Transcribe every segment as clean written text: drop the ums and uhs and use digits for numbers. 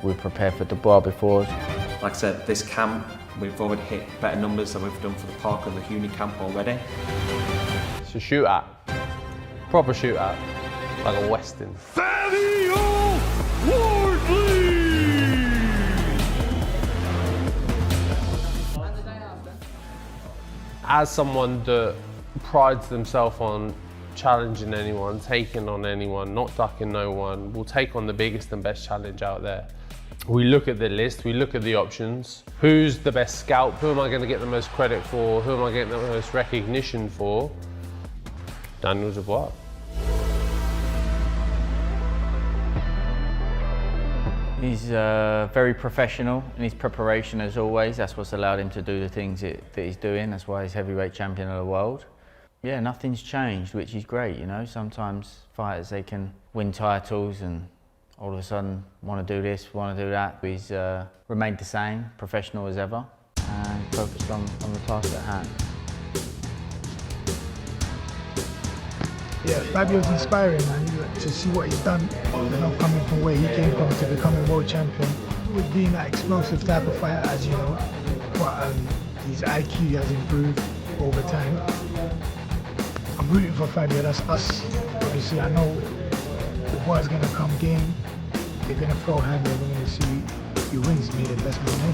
We've prepared for Dubois before. Like I said, this camp, we've already hit better numbers than we've done for the Park and the Huni camp already. It's a shootout. Proper shootout. Like a Western. Fabio Wardley! As someone that prides themselves on challenging anyone, taking on anyone, not ducking no one, will take on the biggest and best challenge out there. We look at the list, we look at the options. Who's the best scalp? Who am I going to get the most credit for? Who am I getting the most recognition for? Daniel Dubois. He's very professional in his preparation as always. That's what's allowed him to do the things that he's doing. That's why he's heavyweight champion of the world. Yeah, nothing's changed, which is great, you know. Sometimes fighters, they can win titles and all of a sudden want to do this, want to do that. He's remained the same, professional as ever, and focused on the task at hand. Yeah, Fabio's inspiring, man, to see what he's done, you know, coming from where he came from to becoming world champion. With being that explosive type of fighter, as you know, but his IQ has improved over time. I'm rooting for Fabio, that's us. Obviously, I know the boy's going to come game, they're going to throw hands, and we're going to see who wins, me the best man.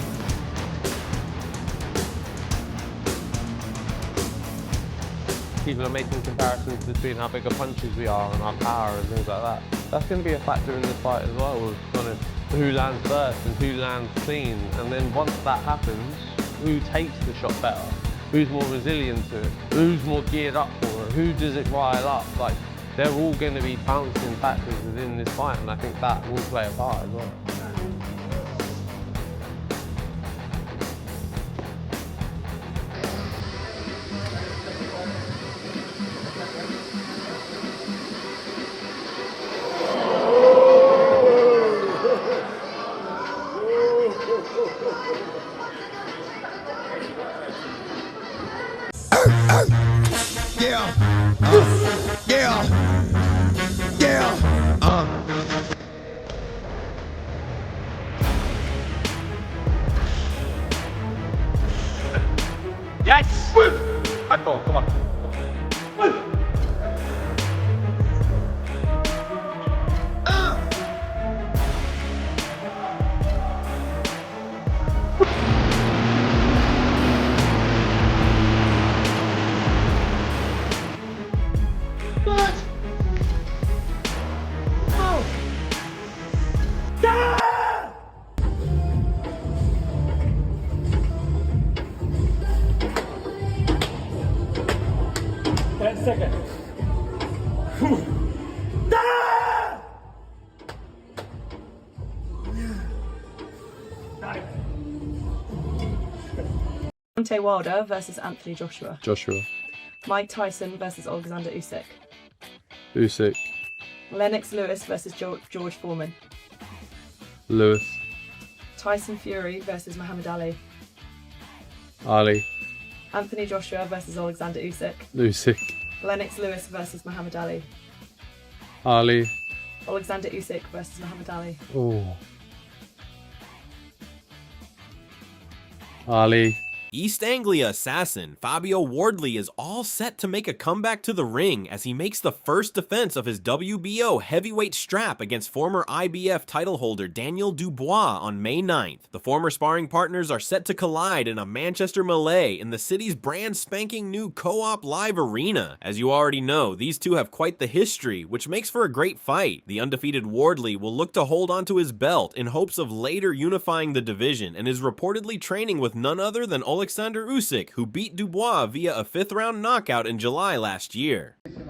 People are making comparisons between how big of punches we are and our power and things like that. That's going to be a factor in this fight as well, with kind of who lands first and who lands clean. And then once that happens, who takes the shot better? Who's more resilient to it? Who's more geared up for it? Who does it rile up? Like, they're all going to be bouncing factors within this fight, and I think that will play a part as well. Yes! Oh, come on. What? Oh! Ah! 10 seconds. Ah! Nice. Deontay Wilder versus Anthony Joshua. Joshua. Mike Tyson versus Oleksandr Usyk. Usyk. Lennox Lewis versus George Foreman. Lewis. Tyson Fury versus Muhammad Ali. Ali. Anthony Joshua versus Oleksandr Usyk. Usyk. Lennox Lewis versus Muhammad Ali. Ali. Oleksandr Usyk versus Muhammad Ali. Oh. Ali. East Anglia assassin Fabio Wardley is all set to make a comeback to the ring as he makes the first defense of his WBO heavyweight strap against former IBF title holder Daniel Dubois on May 9th. The former sparring partners are set to collide in a Manchester melee in the city's brand spanking new Co-op Live Arena. As you already know, these two have quite the history, which makes for a great fight. The undefeated Wardley will look to hold onto his belt in hopes of later unifying the division and is reportedly training with none other than Oleksandr Usyk, who beat Dubois via a 5th-round knockout in July last year. Again,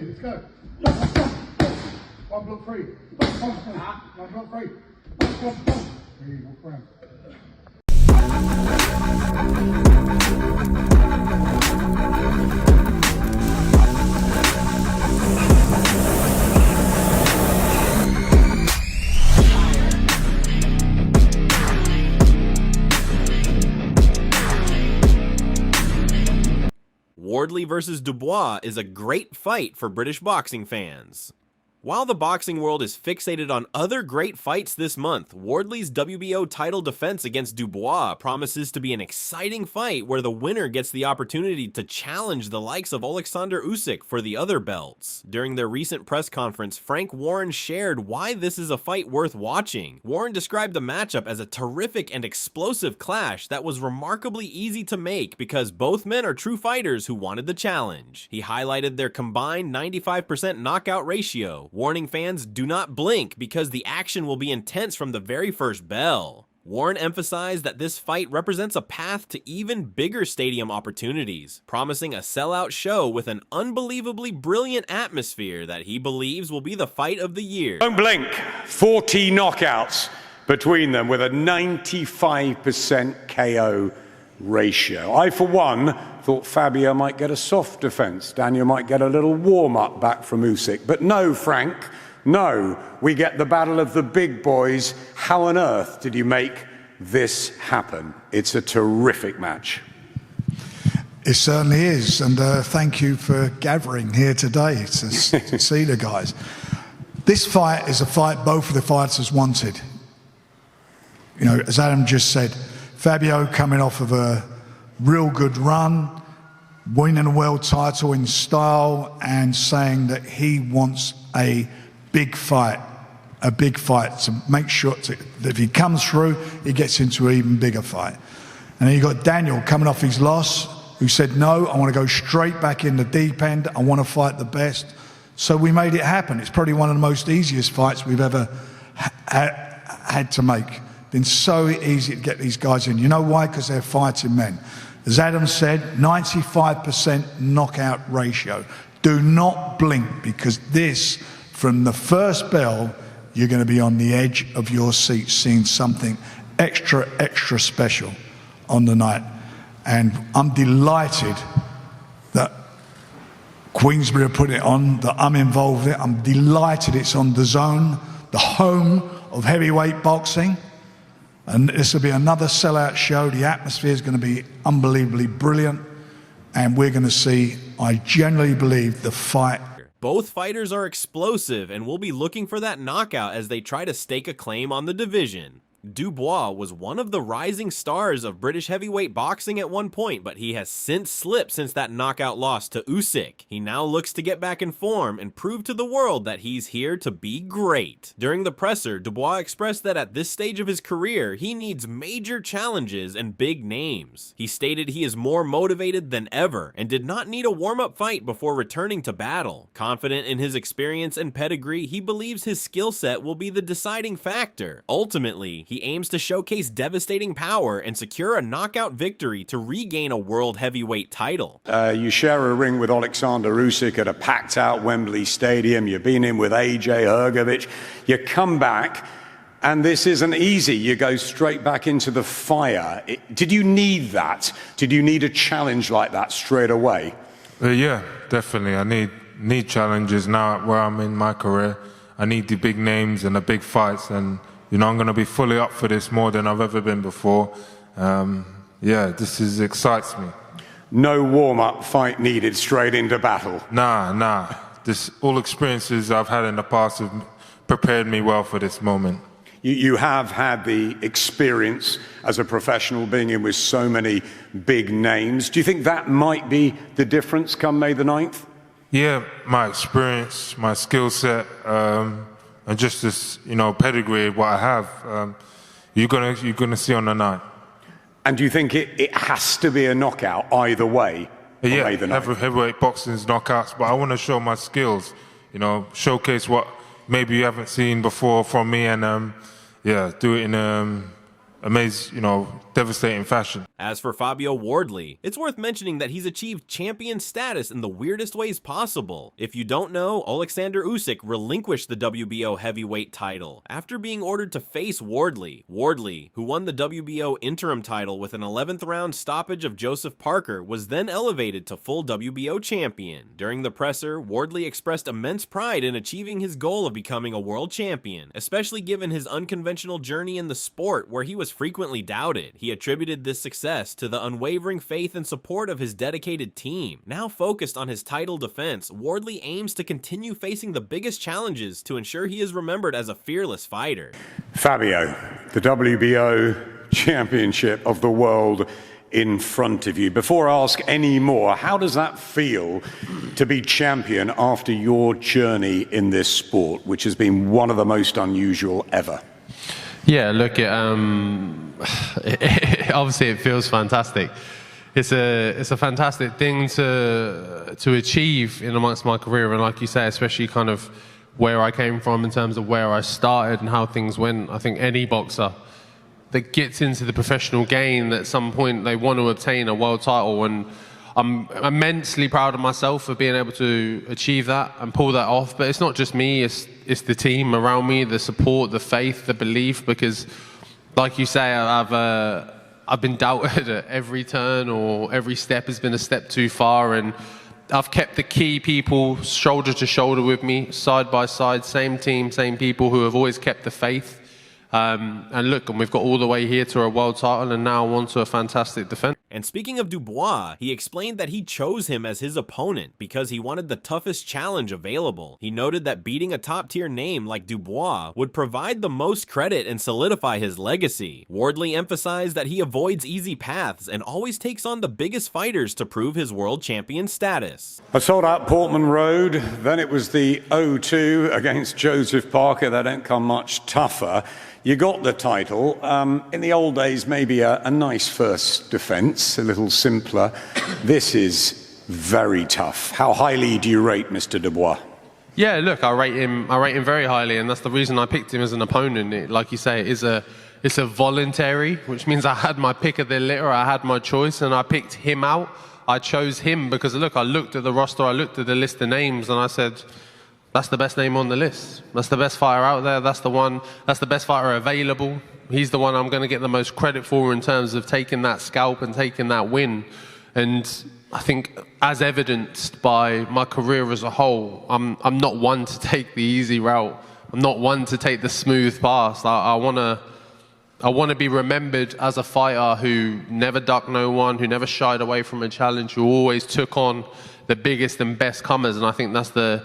let's go. One block free. One block free. There you go, friend. Wardley vs. Dubois is a great fight for British boxing fans. While the boxing world is fixated on other great fights this month, Wardley's WBO title defense against Dubois promises to be an exciting fight where the winner gets the opportunity to challenge the likes of Oleksandr Usyk for the other belts. During their recent press conference, Frank Warren shared why this is a fight worth watching. Warren described the matchup as a terrific and explosive clash that was remarkably easy to make because both men are true fighters who wanted the challenge. He highlighted their combined 95% knockout ratio, warning fans do not blink because the action will be intense from the very first bell. Warren emphasized that this fight represents a path to even bigger stadium opportunities, promising a sellout show with an unbelievably brilliant atmosphere that he believes will be the fight of the year. Don't blink. 40 knockouts between them with a 95% KO ratio. I, for one, thought Fabio might get a soft defense. Daniel might get a little warm-up back from Usyk. But no, Frank, no. We get the battle of the big boys. How on earth did you make this happen? It's a terrific match. It certainly is, and thank you for gathering here today to see the guys. This fight is a fight both of the fighters wanted. You know, as Adam just said, Fabio coming off of a real good run, winning a world title in style, and saying that he wants a big fight to make sure that if he comes through, he gets into an even bigger fight. And then you got Daniel coming off his loss, who said, no, I want to go straight back in the deep end, I want to fight the best. So we made it happen. It's probably one of the most easiest fights we've ever had to make. Been so easy to get these guys in. You know why? Because they're fighting men. As Adam said, 95% knockout ratio. Do not blink, because this, from the first bell, you're going to be on the edge of your seat seeing something extra, extra special on the night. And I'm delighted that Queensbury are putting it on, that I'm involved in it. I'm delighted it's on DAZN, the home of heavyweight boxing. And this will be another sellout show. The atmosphere is going to be unbelievably brilliant. And we're going to see, I genuinely believe, the fight. Both fighters are explosive and will be looking for that knockout as they try to stake a claim on the division. Dubois was one of the rising stars of British heavyweight boxing at one point, but he has since slipped since that knockout loss to Usyk. He now looks to get back in form and prove to the world that he's here to be great. During the presser, Dubois expressed that at this stage of his career, he needs major challenges and big names. He stated he is more motivated than ever and did not need a warm-up fight before returning to battle. Confident in his experience and pedigree, he believes his skill set will be the deciding factor. Ultimately, he aims to showcase devastating power and secure a knockout victory to regain a world heavyweight title. You share a ring with Oleksandr Usyk at a packed-out Wembley Stadium. You've been in with AJ Hergovich. You come back, and this isn't easy. You go straight back into the fire. Did you need that? Did you need a challenge like that straight away? Yeah, definitely. I need challenges now where I'm in my career. I need the big names and the big fights, and you know, I'm going to be fully up for this more than I've ever been before. Yeah, this excites me. No warm-up fight needed, straight into battle. Nah. All experiences I've had in the past have prepared me well for this moment. You have had the experience as a professional, being in with so many big names. Do you think that might be the difference come May the 9th? Yeah, my experience, my skill set, and just this, you know, pedigree, what I have, you're gonna see on the night. And do you think it has to be a knockout either way? Yeah, heavyweight boxing's knockouts, but I want to show my skills, you know, showcase what maybe you haven't seen before from me, and yeah, do it in amazing, you know, devastating fashion. As for Fabio Wardley, it's worth mentioning that he's achieved champion status in the weirdest ways possible. If you don't know, Oleksandr Usyk relinquished the WBO heavyweight title after being ordered to face Wardley. Wardley, who won the WBO interim title with an 11th round stoppage of Joseph Parker, was then elevated to full WBO champion. During the presser, Wardley expressed immense pride in achieving his goal of becoming a world champion, especially given his unconventional journey in the sport where he was was frequently doubted, he attributed this success to the unwavering faith and support of his dedicated team. Now focused on his title defense, Wardley aims to continue facing the biggest challenges to ensure he is remembered as a fearless fighter. Fabio, the WBO championship of the world in front of you. Before I ask any more, how does that feel to be champion after your journey in this sport, which has been one of the most unusual ever? Yeah, look, obviously it feels fantastic. It's a fantastic thing to achieve in amongst my career, and like you say, especially kind of where I came from in terms of where I started and how things went. I think any boxer that gets into the professional game, at some point they want to obtain a world title, and I'm immensely proud of myself for being able to achieve that and pull that off. But it's not just me, it's the team around me, the support, the faith, the belief, because like you say, I've been doubted at every turn, or every step has been a step too far, and I've kept the key people shoulder to shoulder with me, side by side, same team, same people who have always kept the faith. And look, and we've got all the way here to a world title, and now on to a fantastic defense. And speaking of Dubois, he explained that he chose him as his opponent because he wanted the toughest challenge available. He noted that beating a top-tier name like Dubois would provide the most credit and solidify his legacy. Wardley emphasized that he avoids easy paths and always takes on the biggest fighters to prove his world champion status. I sold out Portman Road, then it was the O2 against Joseph Parker. They don't come much tougher. You got the title. In the old days, maybe a nice first defense, a little simpler. This is very tough. How highly do you rate Mr. Dubois? Yeah, look, I rate him very highly, and that's the reason I picked him as an opponent. Like you say, it's a voluntary, which means I had my pick of the litter, I had my choice, and I picked him out. I chose him because, look, I looked at the roster, I looked at the list of names, and I said, that's the best name on the list. That's the best fighter out there. That's the best fighter available. He's the one I'm going to get the most credit for in terms of taking that scalp and taking that win. And I think, as evidenced by my career as a whole, I'm not one to take the easy route. I'm not one to take the smooth path. I want to be remembered as a fighter who never ducked no one, who never shied away from a challenge, who always took on the biggest and best comers. And I think that's the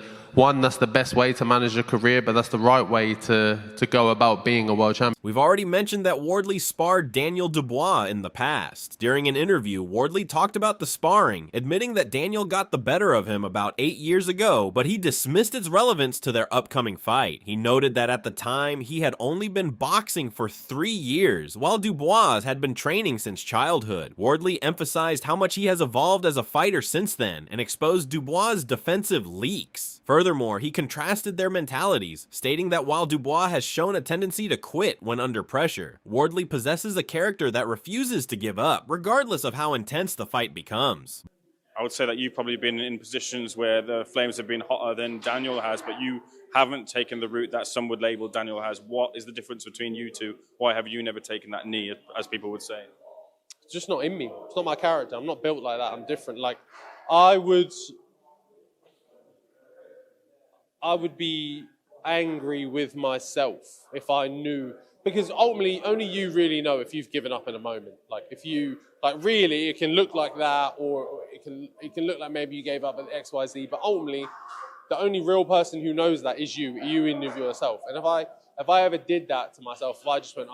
best way to manage a career, but that's the right way to go about being a world champion. We've already mentioned that Wardley sparred Daniel Dubois in the past. During an interview, Wardley talked about the sparring, admitting that Daniel got the better of him about 8 years ago, but he dismissed its relevance to their upcoming fight. He noted that at the time, he had only been boxing for 3 years, while Dubois had been training since childhood. Wardley emphasized how much he has evolved as a fighter since then, and exposed Dubois' defensive leaks. Furthermore, he contrasted their mentalities, stating that while Dubois has shown a tendency to quit when under pressure, Wardley possesses a character that refuses to give up, regardless of how intense the fight becomes. I would say that you've probably been in positions where the flames have been hotter than Daniel has, but you haven't taken the route that some would label Daniel has. What is the difference between you two? Why have you never taken that knee, as people would say? It's just not in me. It's not my character. I'm not built like that. I'm different. Like, I would be angry with myself if I knew, because ultimately only you really know if you've given up in a moment. Like, if you, like, really, it can look like that, or it can look like maybe you gave up at XYZ, but ultimately the only real person who knows that is you in of yourself. And if I ever did that to myself, if I just went,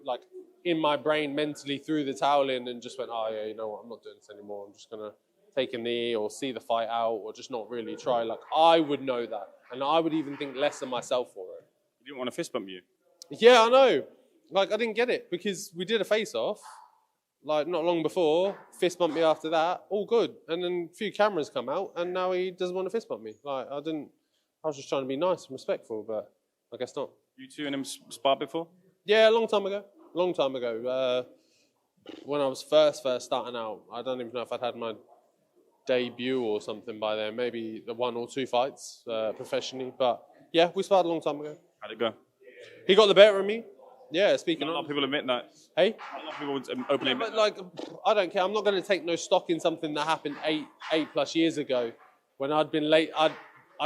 like, in my brain mentally threw the towel in and just went, yeah, you know what, I'm not doing this anymore, I'm just gonna take a knee or see the fight out or just not really try, like, I would know that. And I would even think less of myself for it. You didn't want to fist bump you? Yeah, I know. Like, I didn't get it because we did a face-off, like, not long before, fist bump me after that, all good. And then a few cameras come out and now he doesn't want to fist bump me. Like, I was just trying to be nice and respectful, but I guess not. You two and him sparred before? Yeah, a long time ago. When I was first starting out, I don't even know if I'd had my debut or something by then, maybe the 1 or 2 fights professionally, but yeah, we sparred a long time ago. How'd it go? He got the better of me. Yeah, speaking of. A lot of people admit that. Hey? A lot of people would openly admit that. Like, I don't care. I'm not going to take no stock in something that happened 8+ years ago when I'd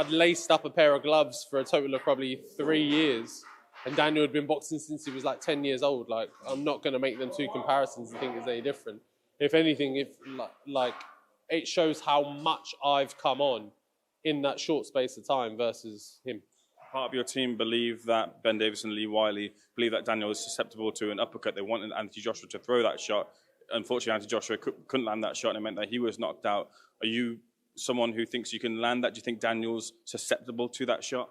laced up a pair of gloves for a total of probably 3 years. And Daniel had been boxing since he was like 10 years old. Like, I'm not going to make them two comparisons and think it's any different. If anything, it shows how much I've come on in that short space of time versus him. Part of your team believe that Ben Davis and Lee Wiley believe that Daniel is susceptible to an uppercut. They wanted Anthony Joshua to throw that shot. Unfortunately, Anthony Joshua couldn't land that shot, and it meant that he was knocked out. Are you someone who thinks you can land that? Do you think Daniel's susceptible to that shot?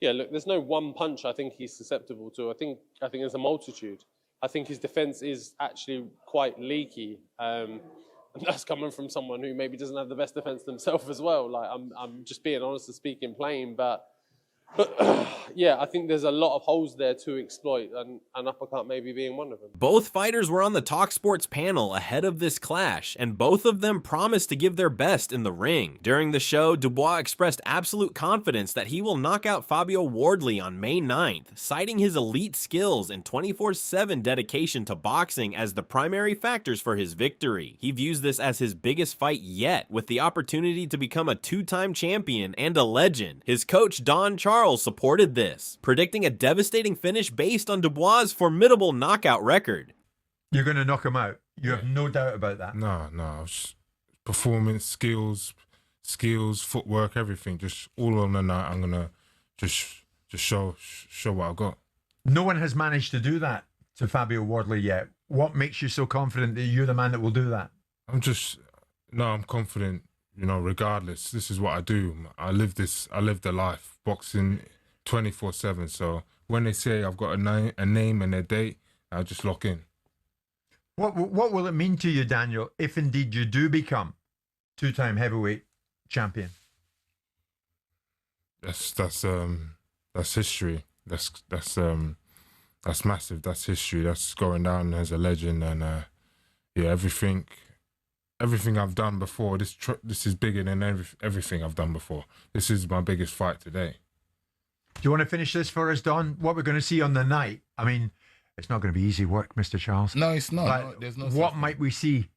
Yeah, look, there's no one punch I think he's susceptible to. I think there's a multitude. I think his defence is actually quite leaky. And that's coming from someone who maybe doesn't have the best defence themselves as well. Like, I'm just being honest and speaking plain, but yeah, I think there's a lot of holes there to exploit, and an uppercut maybe being one of them. Both fighters were on the Talk Sports panel ahead of this clash, and both of them promised to give their best in the ring. During the show, Dubois expressed absolute confidence that he will knock out Fabio Wardley on May 9th, citing his elite skills and 24/7 dedication to boxing as the primary factors for his victory. He views this as his biggest fight yet, with the opportunity to become a two-time champion and a legend. His coach, Don Charles, supported this, predicting a devastating finish based on Dubois' formidable knockout record. You're going to knock him out. You have no doubt about that. No. Performance, skills, footwork, everything. Just all on the night. I'm going to just show what I've got. No one has managed to do that to Fabio Wardley yet. What makes you so confident that you're the man that will do that? I'm confident. You know, regardless, this is what I do. I live the life, boxing 24/7. So when they say I've got a name and a date, I'll just lock in. What will it mean to you, Daniel, if indeed you do become two-time heavyweight champion? That's history. That's massive. That's history. That's going down as a legend, and everything I've done before, this is bigger than everything I've done before. This is my biggest fight today. Do you want to finish this for us, Don? What we're going to see on the night? I mean, it's not going to be easy work, Mr. Charles. No, it's not. No, there's no. What might we see?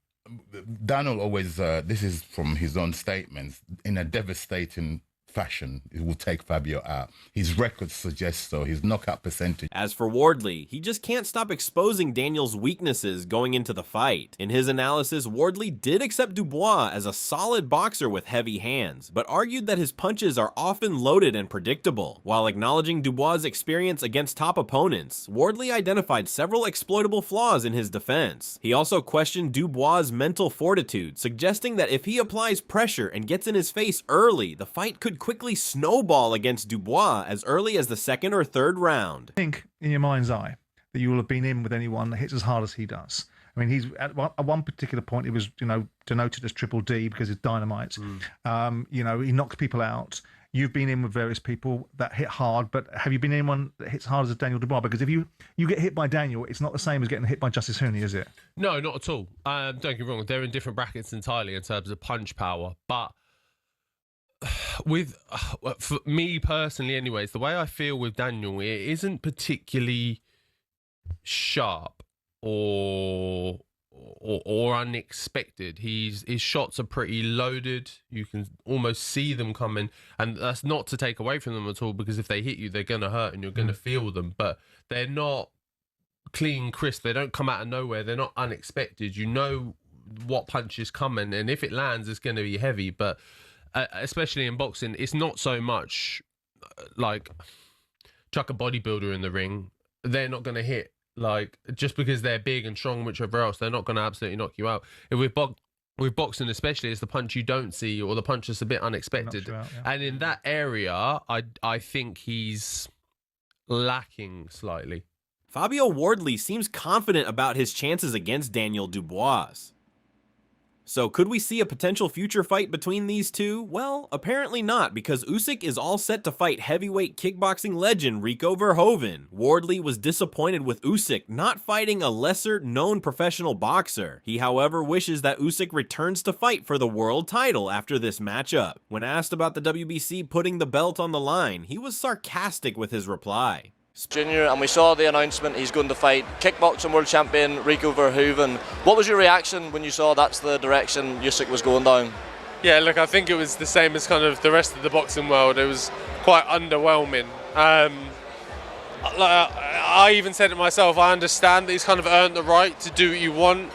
Daniel always, this is from his own statements, in a devastating fashion, it will take Fabio out. His record suggests so, his knockout percentage. As for Wardley, he just can't stop exposing Daniel's weaknesses going into the fight. In his analysis, Wardley did accept Dubois as a solid boxer with heavy hands, but argued that his punches are often loaded and predictable. While acknowledging Dubois' experience against top opponents, Wardley identified several exploitable flaws in his defense. He also questioned Dubois' mental fortitude, suggesting that if he applies pressure and gets in his face early, the fight could quickly snowball against Dubois as early as the second or third round. I think in your mind's eye that you will have been in with anyone that hits as hard as he does. I mean, he's at one particular point, he was, denoted as Triple D because it's dynamite. He knocks people out. You've been in with various people that hit hard, but have you been in anyone that hits hard as Daniel Dubois? Because if you get hit by Daniel, it's not the same as getting hit by Justice Hooney, is it? No, not at all. Don't get me wrong, they're in different brackets entirely in terms of punch power, but for me personally anyways, the way I feel with Daniel, it isn't particularly sharp or unexpected. His shots are pretty loaded. You can almost see them coming, and that's not to take away from them at all, because if they hit you, they're going to hurt and you're going to feel them, but they're not clean, crisp. They don't come out of nowhere. They're not unexpected. You know what punch is coming, and if it lands, it's going to be heavy. But especially in boxing, it's not so much like chuck a bodybuilder in the ring. They're not going to hit, like, just because they're big and strong, whichever else, they're not going to absolutely knock you out. With boxing especially, it's the punch you don't see, or the punch that's a bit unexpected. And in that area, I think he's lacking slightly. Fabio Wardley seems confident about his chances against Daniel Dubois. So could we see a potential future fight between these two? Well, apparently not, because Usyk is all set to fight heavyweight kickboxing legend Rico Verhoeven. Wardley was disappointed with Usyk not fighting a lesser-known professional boxer. He, however, wishes that Usyk returns to fight for the world title after this matchup. When asked about the WBC putting the belt on the line, he was sarcastic with his reply. Junior, and we saw the announcement he's going to fight kickboxing world champion Rico Verhoeven. What was your reaction when you saw that's the direction Usyk was going down? Yeah, look, I think it was the same as kind of the rest of the boxing world. It was quite underwhelming. I even said it myself, I understand that he's kind of earned the right to do what you want,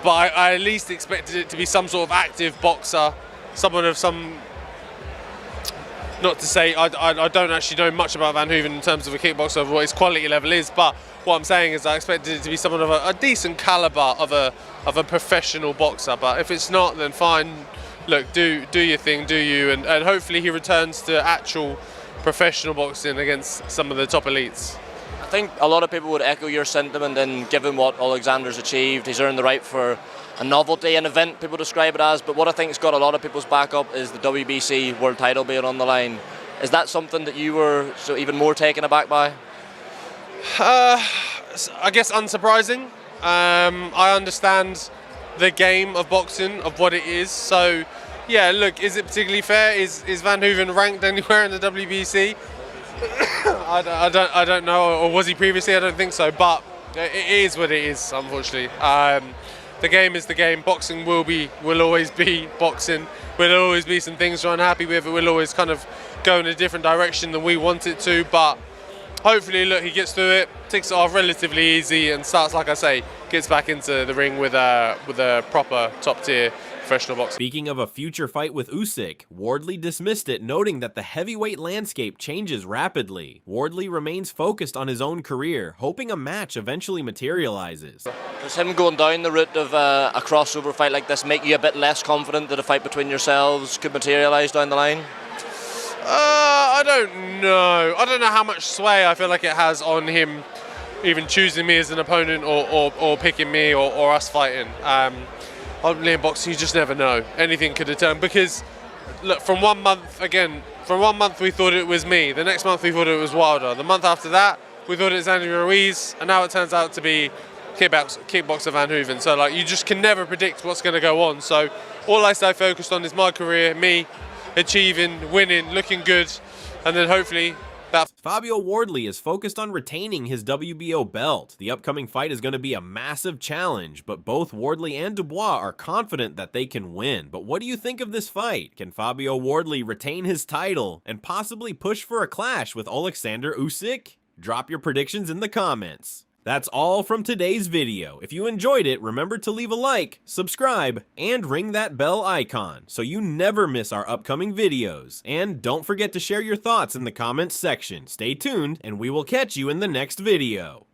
but I at least expected it to be some sort of active boxer, someone of some... Not to say I don't actually know much about Van Hooven in terms of a kickboxer, of what his quality level is, but what I'm saying is I expected it to be someone of a decent caliber of a professional boxer. But if it's not, then fine. Look, do your thing, do you, and hopefully he returns to actual professional boxing against some of the top elites. I think a lot of people would echo your sentiment, and given what Oleksandr's achieved, he's earned the right for a novelty, an event people describe it as, but what I think has got a lot of people's backup is the WBC world title being on the line. Is that something that you were even more taken aback by? I guess unsurprising. I understand the game of boxing, of what it is, so yeah, look, is it particularly fair? Is Van Hooven ranked anywhere in the WBC? I don't know, or was he previously? I don't think so, but it is what it is, unfortunately. The game is the game. Boxing will always be boxing. Will always be some things we're unhappy with. It will always kind of go in a different direction than we want it to. But hopefully, look, he gets through it, takes it off relatively easy, and starts, like I say, gets back into the ring with a proper top tier professional boxer. Speaking of a future fight with Usyk, Wardley dismissed it, noting that the heavyweight landscape changes rapidly. Wardley remains focused on his own career, hoping a match eventually materializes. Does him going down the route of a crossover fight like this make you a bit less confident that a fight between yourselves could materialize down the line? I don't know. I don't know how much sway I feel like it has on him even choosing me as an opponent or picking me or us fighting. Ultimately in boxing, you just never know. Anything could determine, because look, from 1 month we thought it was me. The next month we thought it was Wilder. The month after that we thought it was Andy Ruiz, and now it turns out to be kickboxer Van Hooven. So like, you just can never predict what's going to go on. So all I stay focused on is my career, me achieving, winning, looking good, and then hopefully Fabio Wardley is focused on retaining his WBO belt. The upcoming fight is going to be a massive challenge, but both Wardley and Dubois are confident that they can win. But what do you think of this fight? Can Fabio Wardley retain his title and possibly push for a clash with Oleksandr Usyk? Drop your predictions in the comments. That's all from today's video. If you enjoyed it, remember to leave a like, subscribe, and ring that bell icon so you never miss our upcoming videos. And don't forget to share your thoughts in the comments section. Stay tuned, and we will catch you in the next video.